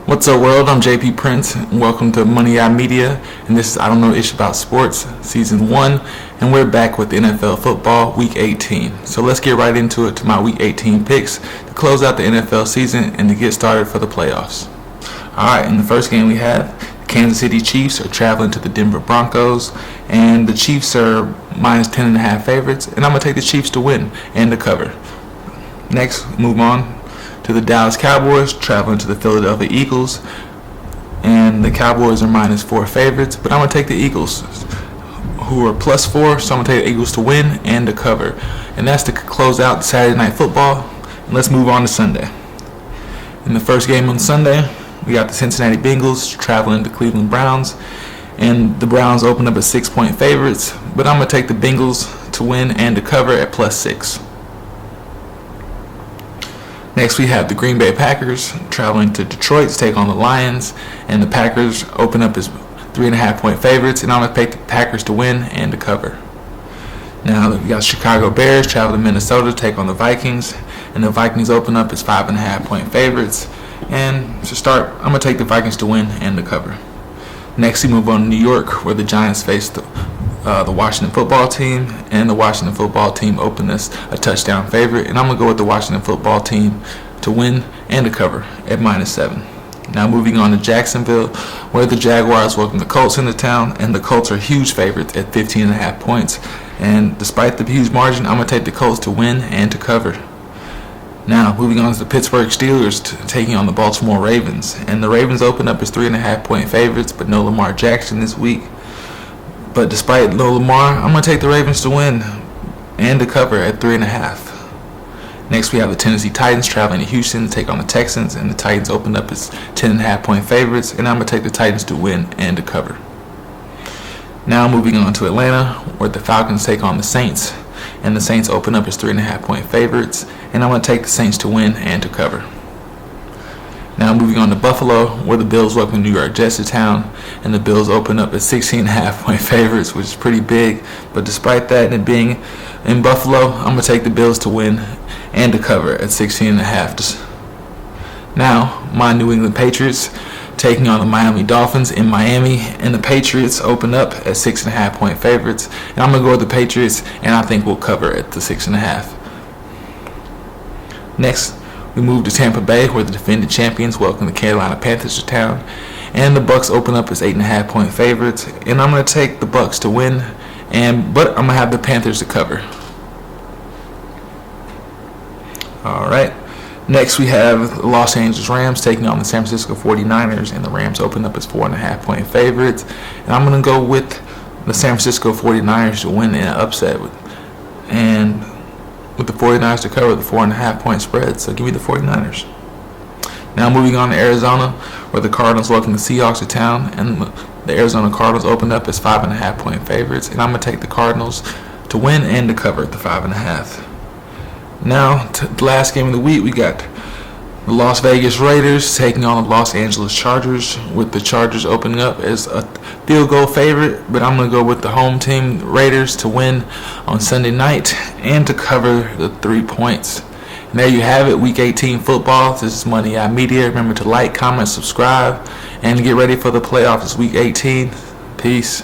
What's up, world? I'm JP Prince. Welcome to Money Eye Media, and this is I Don't Know Ish About Sports, Season 1, and we're back with NFL football, Week 18. So let's get right into it to my Week 18 picks to close out the NFL season and to get started for the playoffs. Alright, in the first game we have, the Kansas City Chiefs are traveling to the Denver Broncos, and the Chiefs are minus 10.5 favorites, and I'm going to take the Chiefs to win and to cover. Next, move on to the Dallas Cowboys traveling to the Philadelphia Eagles, and the Cowboys are minus 4 favorites, but I'm going to take the Eagles, who are plus 4, so I'm going to take the Eagles to win and to cover. And that's to close out Saturday Night Football. And let's move on to Sunday. In the first game on Sunday, we got the Cincinnati Bengals traveling to Cleveland Browns, and the Browns open up as 6-point favorites, but I'm going to take the Bengals to win and to cover at plus 6. Next, we have the Green Bay Packers traveling to Detroit to take on the Lions, and the Packers open up as 3.5-point favorites, and I'm going to take the Packers to win and to cover. Now, we got Chicago Bears traveling to Minnesota to take on the Vikings, and the Vikings open up as 5.5-point favorites, and to start, I'm going to take the Vikings to win and to cover. Next, we move on to New York, where the Giants face the Washington football team, and the Washington football team open as a touchdown favorite, and I'm going to go with the Washington football team to win and to cover at minus 7. Now moving on to Jacksonville, where the Jaguars welcome the Colts into town, and the Colts are huge favorites at 15.5 points, and despite the huge margin, I'm going to take the Colts to win and to cover. Now moving on to the Pittsburgh Steelers taking on the Baltimore Ravens, and the Ravens open up as 3.5-point favorites, but no Lamar Jackson this week. But despite no Lamar, I'm going to take the Ravens to win and to cover at 3.5. Next, we have the Tennessee Titans traveling to Houston to take on the Texans, and the Titans open up as 10.5-point favorites, and I'm going to take the Titans to win and to cover. Now moving on to Atlanta, where the Falcons take on the Saints, and the Saints open up as 3.5-point favorites, and I'm going to take the Saints to win and to cover. Now moving on to Buffalo, where the Bills welcome New York Jets to town, and the Bills open up as 16.5-point favorites, which is pretty big. But despite that, and it being in Buffalo, I'm going to take the Bills to win and to cover at 16.5. Now, my New England Patriots taking on the Miami Dolphins in Miami, and the Patriots open up as 6.5-point favorites, and I'm going to go with the Patriots, and I think we'll cover at the 6.5. Next, we move to Tampa Bay, where the defending champions welcome the Carolina Panthers to town, and the Bucks open up as 8.5-point favorites, and I'm going to take the Bucks to win, but I'm going to have the Panthers to cover. All right. Next, we have the Los Angeles Rams taking on the San Francisco 49ers, and the Rams open up as 4.5-point favorites, and I'm going to go with the San Francisco 49ers to win in an upset with the 49ers to cover the 4.5-point spread. So give me the 49ers. Now moving on to Arizona, where the Cardinals welcome the Seahawks to town, and the Arizona Cardinals open up as 5.5-point favorites, and I'm going to take the Cardinals to win and to cover the 5.5. Now to the last game of the week, we got the Las Vegas Raiders taking on the Los Angeles Chargers, with the Chargers opening up as a field goal favorite, but I'm going to go with the home team Raiders to win on Sunday night and to cover the 3 points. And there you have it, Week 18 football. This is Money Eye Media. Remember to like, comment, subscribe, and get ready for the playoffs. It's Week 18. Peace.